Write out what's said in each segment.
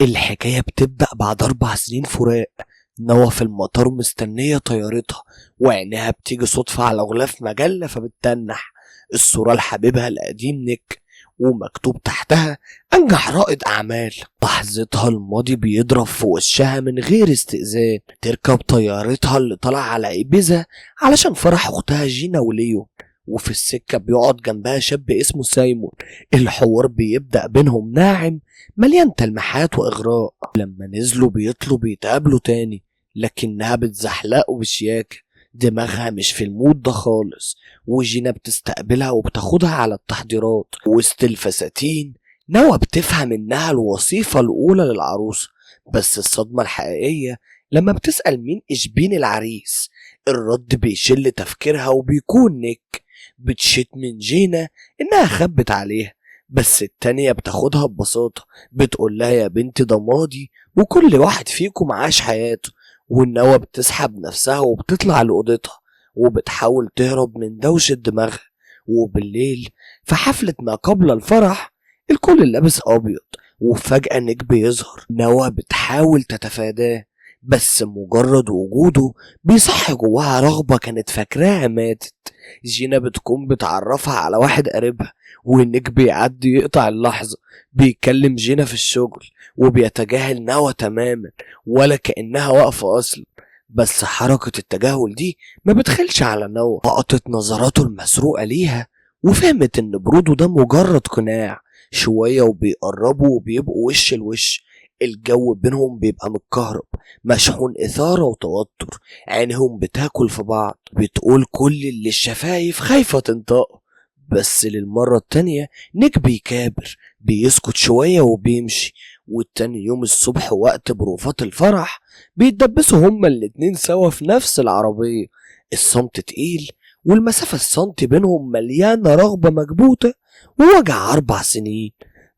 الحكاية بتبدأ بعد 4 سنين فراق. نوى في المطار مستنية طيارتها، وعينها بتيجي صدفة على غلاف مجلة فبتتنح الصورة لحبيبها القديم نيك، ومكتوب تحتها أنجح رائد أعمال. لحظتها الماضي بيضرب في وشها من غير استئذان. تركب طيارتها اللي طالعة على إيبيزا علشان فرح أختها جينا وليو، وفي السكة بيقعد جنبها شاب اسمه سايمون. الحوار بيبدأ بينهم ناعم مليان تلميحات وإغراء. لما نزلوا بيطلبوا يتقابلوا تاني، لكنها بتزحلقه بشياكة. دماغها مش في المود ده خالص، وجينا بتستقبلها وبتاخدها على التحضيرات. وسط الفساتين نوى بتفهم انها الوظيفة الاولى للعروسة، بس الصدمة الحقيقية لما بتسأل مين اشبين العريس. الرد بيشل تفكيرها وبيكون نيك. بتشت من جينا انها خبت عليها، بس التانية بتاخدها ببساطة. بتقولها يا بنتي ده ماضي وكل واحد فيكم عاش حياته. والنوى بتسحب نفسها وبتطلع لأوضتها، وبتحاول تهرب من دوشة دماغها. وبالليل في حفلة ما قبل الفرح الكل لابس أبيض، وفجأة نيك بيظهر. نوى بتحاول تتفاداه، بس مجرد وجوده بيصحي جواها رغبة كانت فاكراها ماتت. جينا بتكون بتعرفها على واحد قريبها، ونيك بيعدي يقطع اللحظة. بيكلم جينا في الشغل وبيتجاهل نوى تماما ولا كأنها واقفة أصلا. بس حركة التجاهل دي ما بتخلش على نوى. لقطت نظراته المسروقة ليها وفهمت ان بروده ده مجرد قناع. شوية وبيقربوا وبيبقوا وش الوش. الجو بينهم بيبقى متكهرب، مشحون إثارة وتوتر. عينهم بتاكل في بعض، بتقول كل اللي الشفايف خايفة تنطقه. بس للمرة التانية نيك بيكابر، بيسكت شوية وبيمشي. والتاني يوم الصبح وقت بروفات الفرح بيتدبسوا هما الاتنين سوا في نفس العربية. الصمت تقيل، والمسافة السنتي بينهم مليانة رغبة مكبوتة ووجع 4 سنين.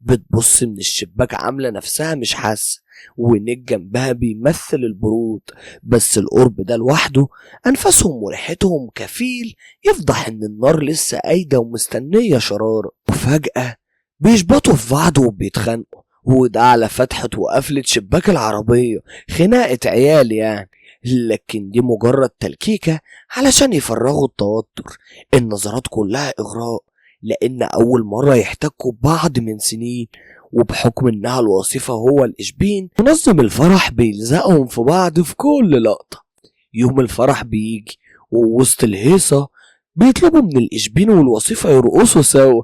بتبص من الشباك عاملة نفسها مش حاسة، ونيك جنبها بيمثل البرود. بس القرب ده لوحده أنفاسهم وريحتهم كفيل يفضح إن النار لسه قايدة ومستنية شرارة. وفجأة بيشبطوا في بعض وبيتخانقوا، وده على فتحة وقفلة شباك العربية. خناقة عيال يعني، لكن دي مجرد تلكيكة علشان يفرغوا التوتر. النظرات كلها إغراء، لأن أول مرة يحتكوا ببعض من سنين. وبحكم إنها الوظيفة هو الإشبين، منظم الفرح بيلزقهم في بعض في كل لقطة. يوم الفرح بيجي، ووسط الهيصة بيطلبوا من الإشبين والوظيفة يرقصوا سوا.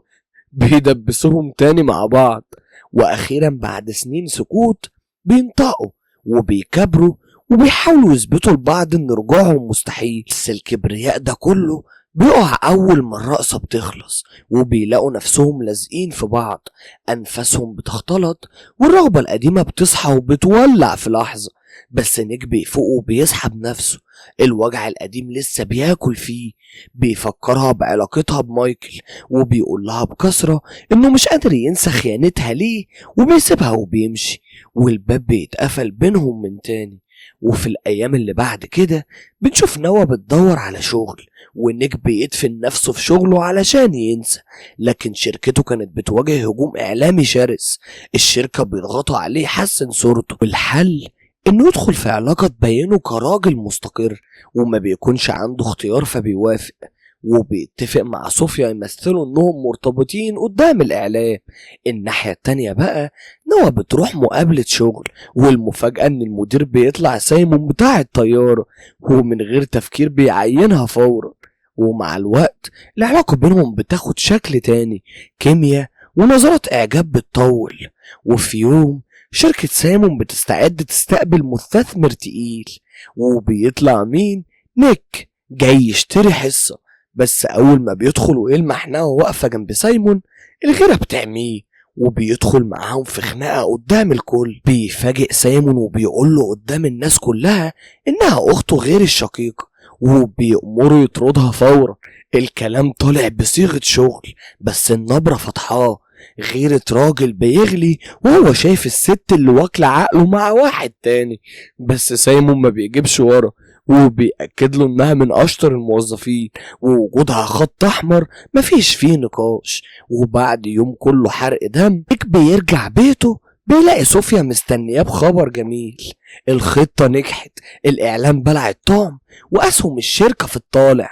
بيدبسوهم تاني مع بعض، وأخيرا بعد سنين سكوت بينطقوا وبيكبروا وبيحاولوا يثبتوا لبعض إن رجوعهم مستحيل. بس الكبرياء ده كله بيقع أول ما الرقصة بتخلص، وبيلاقوا نفسهم لازقين في بعض. أنفاسهم بتختلط، والرغبة القديمة بتصحى وبتولع في لحظة. بس نيك بيفوق وبيسحب نفسه. الوجع القديم لسه بياكل فيه. بيفكرها بعلاقتها بمايكل، وبيقول لها بكثرة إنه مش قادر ينسى خيانتها ليه، وبيسيبها وبيمشي. والباب بيتقفل بينهم من تاني. وفي الأيام اللي بعد كده بنشوف نوى بتدور على شغل، ونيك بيدفن نفسه في شغله علشان ينسى. لكن شركته كانت بتواجه هجوم إعلامي شرس. الشركة بيضغطوا عليه يحسن صورته، والحل إنه يدخل في علاقة تبينه كراجل مستقر، وما بيكونش عنده اختيار فبيوافق. وبيتفق مع صوفيا يمثلوا انهم مرتبطين قدام الاعلام. الناحية التانية بقى نوى بتروح مقابلة شغل، والمفاجأة ان المدير بيطلع سايمون بتاع الطيارة، ومن غير تفكير بيعينها فورا. ومع الوقت العلاقة بينهم بتاخد شكل تاني، كيمياء ونظرات اعجاب بتطول. وفي يوم شركة سايمون بتستعد تستقبل مستثمر تقيل، وبيطلع مين؟ نيك جاي يشتري حصة. بس أول ما بيدخل ويلمح نوى واقفة جنب سايمون الغيرة بتعميه، وبيدخل معاهم في خناقة قدام الكل. بيفاجئ سايمون وبيقوله قدام الناس كلها إنها أخته غير الشقيقة، وبيأمره يطردها فورا. الكلام طالع بصيغة شغل، بس النبرة فتحاه. غيرة راجل بيغلي وهو شايف الست اللي واكلة عقله مع واحد تاني. بس سايمون ما بيجيبش ورا، وبيأكد له انها من اشطر الموظفين، ووجودها خط احمر مفيش فيه نقاش. وبعد يوم كله حرق دم نيك بيرجع بيته بيلاقي صوفيا مستنياه بخبر جميل. الخطة نجحت، الإعلان بلع الطعم، وأسهم الشركة في الطالع.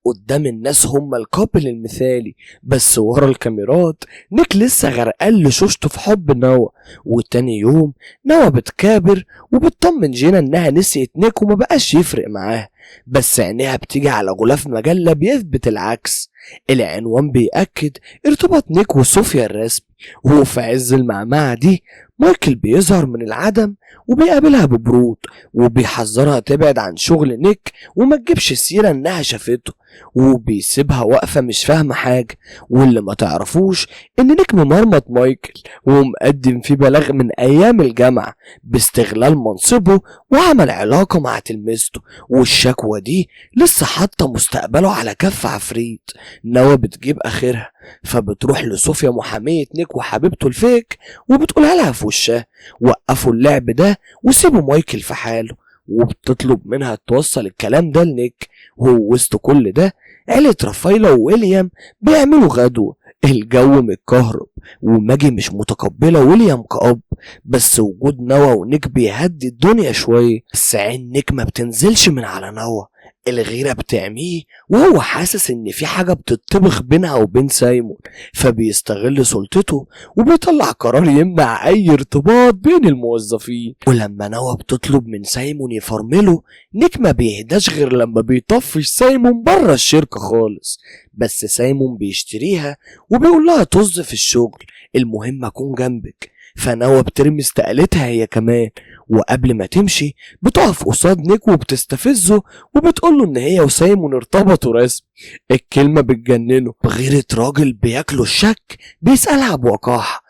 قدام الناس هم الكابل المثالي، بس ورا الكاميرات نيك لسه غرقان لشوشته في حب نوا. وتاني يوم نوا بتكابر وبتطمن جينا انها نسيت نيك وما بقاش يفرق معاها، بس عينيها بتيجي على غلاف مجلة بيثبت العكس. العنوان بيأكد ارتباط نيك وصوفيا الرسمي. وفي عز المعمعة دي مايكل بيظهر من العدم وبيقابلها ببرود، وبيحذرها تبعد عن شغل نيك وما تجيبش سيرة انها شافته، وبيسيبها واقفة مش فاهمة حاجة. واللي ما تعرفوش ان نيك ممرمط مايكل ومقدم فيه بلاغ من ايام الجامعة باستغلال منصبه وعمل علاقة مع تلميذته، والشكوى دي لسه حاطة مستقبله على كف عفريت. نوا بتجيب اخرها، فبتروح لصوفيا محامية نيك وحبيبته الفيك وبتقولها لها في وشها وقفوا اللعب ده وسيبوا مايكل في حاله، وبتطلب منها توصل الكلام ده لنيك. وهو وسط كل ده عيلة رافايلا وويليام بيعملوا غدوة. الجو متكهرب وماجي مش متقبلة ويليام كأب، بس وجود نوا ونيك بيهدي الدنيا شوية. بس عين نيك ما بتنزلش من على نوا، الغيرة بتعميه وهو حاسس ان في حاجة بتطبخ بينها وبين سايمون، فبيستغل سلطته وبيطلع قرار يمنع اي ارتباط بين الموظفين. ولما نوا بتطلب من سايمون يفرمله، نيك ما بيهداش غير لما بيطفش سايمون بره الشركة خالص. بس سايمون بيشتريها وبيقول لها طز في الشغل، المهم اكون جنبك. فنوا بترمي استقالتها هي كمان، وقبل ما تمشي بتقف قصاد نيك وبتستفزه وبتقوله ان هي وسايمون ارتبطوا رسمي. الكلمة بتجننه، بغيرة راجل بياكله الشك بيسألها بوقاحة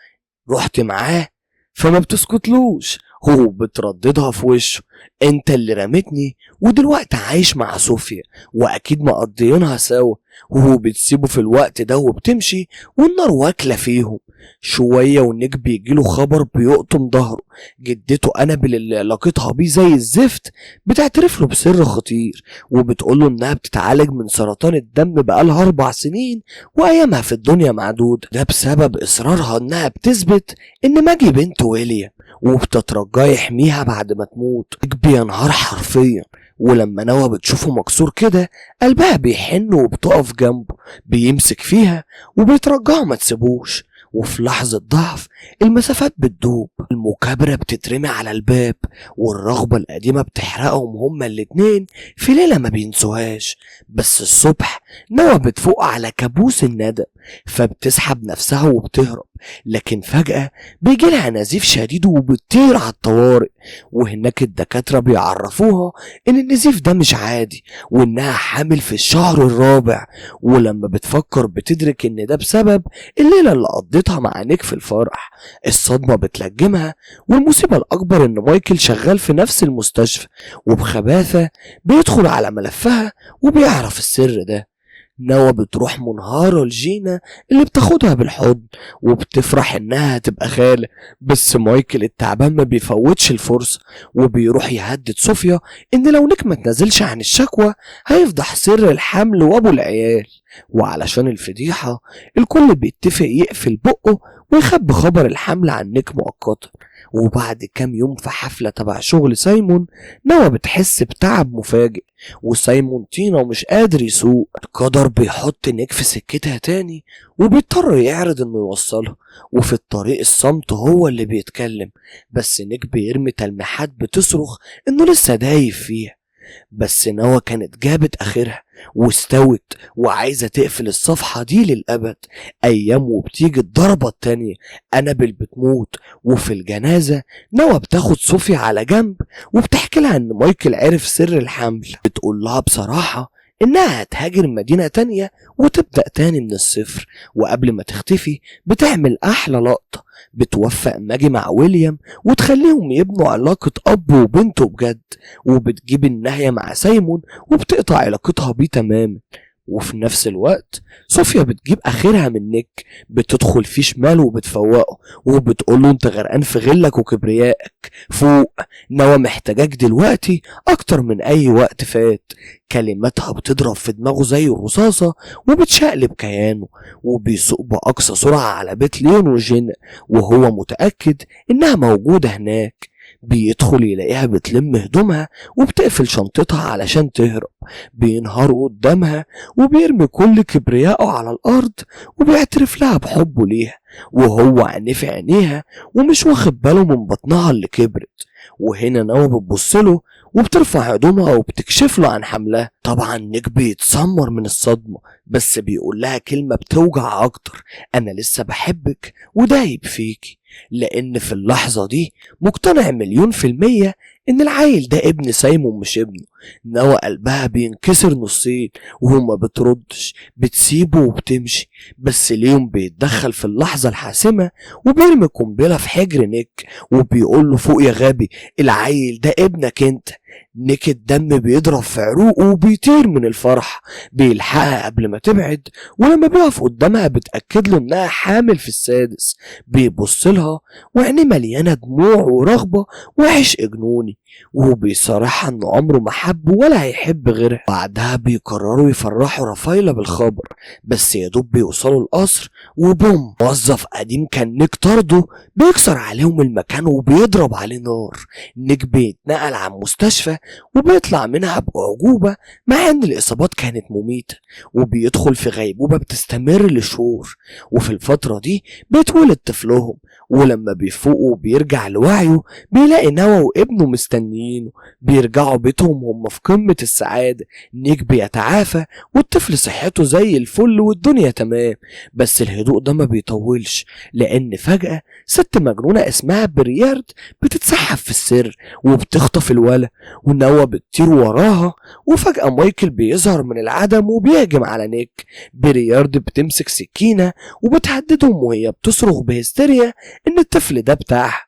رحت معاه؟ فما بتسكتلوش، هو بترددها في وشه، انت اللي رمتني ودلوقتي عايش مع صوفيا واكيد مقضيينها سوا. وهو بتسيبه في الوقت ده وبتمشي والنار واكلة فيهم. شوية ونيك بيجيله خبر بيقطم ظهره، جدته أنابل اللي علاقتها بيه زي الزفت بتعترف له بسر خطير، وبتقوله انها بتتعالج من سرطان الدم بقالها 4 سنين وايامها في الدنيا معدودة، ده بسبب اصرارها انها بتثبت ان ماجي بنت ويليام، وبتترجاه يحميها بعد ما تموت. نيك بينهار حرفيا، ولما نوا بتشوفه مكسور كده قلبها بيحن وبتقف جنبه، بيمسك فيها وبيترجاها ما تسيبوش. وفي لحظة ضعف المسافات بتدوب، المكابرة بتترمي على الباب، والرغبة القديمة بتحرقهم هما الاتنين في ليلة ما بينسوهاش. بس الصبح نوا بتفوق على كابوس الندم، فبتسحب نفسها وبتهرب، لكن فجأة بيجيلها نزيف شديد وبتطير على الطوارئ. وهناك الدكاترة بيعرفوها ان النزيف ده مش عادي وانها حامل في الشهر الرابع. ولما بتفكر بتدرك ان ده بسبب الليلة اللي قضيتها مع نيك في الفرح. الصدمة بتلجمها، والمصيبة الأكبر إن مايكل شغال في نفس المستشفى، وبخباثة بيدخل على ملفها وبيعرف السر ده. نوا بتروح منهارة لجينا اللي بتاخدها بالحضن وبتفرح انها هتبقى خالة، بس مايكل التعبان ما بيفوتش الفرصة وبيروح يهدد صوفيا ان لو نيك ما تنزلش عن الشكوى هيفضح سر الحمل وابو العيال. وعلشان الفضيحة الكل بيتفق يقفل بقه ويخبي خبر الحمل عن نيك مؤقتا. وبعد كام يوم في حفلة تبع شغل سايمون، نوا بتحس بتعب مفاجئ وسايمون طينة ومش قادر يسوق. القدر بيحط نيك في سكتها تاني وبيضطر يعرض انه يوصلها، وفي الطريق الصمت هو اللي بيتكلم، بس نيك بيرمي تلميحات بتصرخ انه لسه دايب فيها. بس نوا كانت جابت اخرها واستوت وعايزة تقفل الصفحة دي للأبد. أيام وبتيجي الضربة التانية، أنابل بتموت، وفي الجنازة نوا بتاخد صوفيا على جنب وبتحكي لها إن مايكل عرف سر الحمل. بتقول لها بصراحة إنها هتهاجر مدينة تانية وتبدأ تاني من الصفر، وقبل ما تختفي بتعمل أحلى لقطة، بتوفق ماجي مع ويليام وتخليهم يبنوا علاقة أب وبنته بجد، وبتجيب النهاية مع سايمون وبتقطع علاقتها بيه تماما. وفي نفس الوقت صوفيا بتجيب اخرها من نيك، بتدخل فيه شمال وبتفوقه وبتقوله انت غرقان في غلك وكبريائك، فوق، نوى محتاجاك دلوقتي اكتر من اي وقت فات. كلماتها بتضرب في دماغه زي الرصاصة وبتشقلب كيانه، وبيسوق بأقصى سرعة على بيت ليون وجين وهو متأكد انها موجودة هناك. بيدخل يلاقيها بتلم هدومها وبتقفل شنطتها علشان تهرب. بينهار قدامها وبيرمي كل كبريائه على الأرض وبيعترف لها بحبه ليها، وهو عينيه في عينيها ومش واخد باله من بطنها اللي كبرت. وهنا نوى بتبصله وبترفع هدومها وبتكشف له عن حملها. طبعا نيك بيتسمر من الصدمة، بس بيقول لها كلمة بتوجع أكتر: أنا لسه بحبك ودايب فيكي. لأن في اللحظة دي مقتنع 1,000,000% إن العيل ده ابن سايمون مش ابنه. نوى قلبها بينكسر نصين وما بتردش، بتسيبه وبتمشي. بس ليون بيتدخل في اللحظة الحاسمة وبيرمي قنبلة في حجر نيك وبيقول له فوق يا غبي، العيل ده ابنك انت. نيك الدم بيضرب في عروقه وبيطير من الفرح. بيلحقها قبل ما تبعد، ولما بيقف قدامها بتأكد له انها حامل في السادس. بيبص لها وعينيه مليانة دموع ورغبة وعشق جنوني، وبيصارحها انه عمره ما حب ولا هيحب غيرها. بعدها بيقرروا يفرحوا رافايلا بالخبر، بس يا دوب بيوصلوا القصر وبوم، موظف قديم كان نيك طرده بيكسر عليهم المكان وبيضرب عليه نار. نيك بيتنقل عن مستشفى وبيطلع منها بأعجوبة مع ان الإصابات كانت مميتة، وبيدخل في غيبوبة بتستمر لشهور. وفي الفترة دي بيتولد طفلهم، ولما بيفوقوا وبيرجع لوعيه بيلاقي نوى وابنه مستنيينه. بيرجعوا بيتهم هم في قمة السعادة. نيك بيتعافى والطفل صحته زي الفل والدنيا تمام. بس الهدوء ده ما بيطولش، لأن فجأة ست مجنونة اسمها بريارد بتتسحب في السر وبتخطف الولا، ونوى بتطير وراها. وفجأة مايكل بيظهر من العدم وبيهجم على نيك. بريارد بتمسك سكينة وبتهددهم وهي بتصرخ بهستيريا إن الطفل ده بتاعها.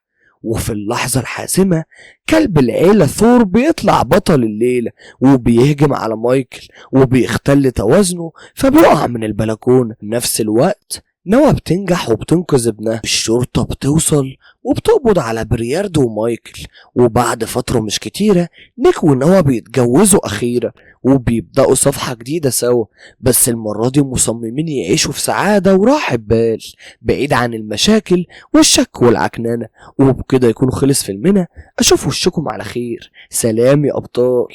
وفي اللحظة الحاسمة كلب العيلة ثور بيطلع بطل الليلة وبيهجم على مايكل وبيختل توازنه فبيقع من البلكونة. نفس الوقت نوى بتنجح وبتنقذ ابنها. الشرطة بتوصل وبتقبض على بريارد ومايكل، وبعد فترة مش كتيرة نيك ونوى بيتجوزوا أخيرا وبيبدأوا صفحة جديدة سوا. بس المرة دي مصممين يعيشوا في سعادة وراحة بال، بعيد عن المشاكل والشك والعكنانة. وبكده يكون خلص فيلمنا. أشوف وشكم على خير. سلام يا أبطال.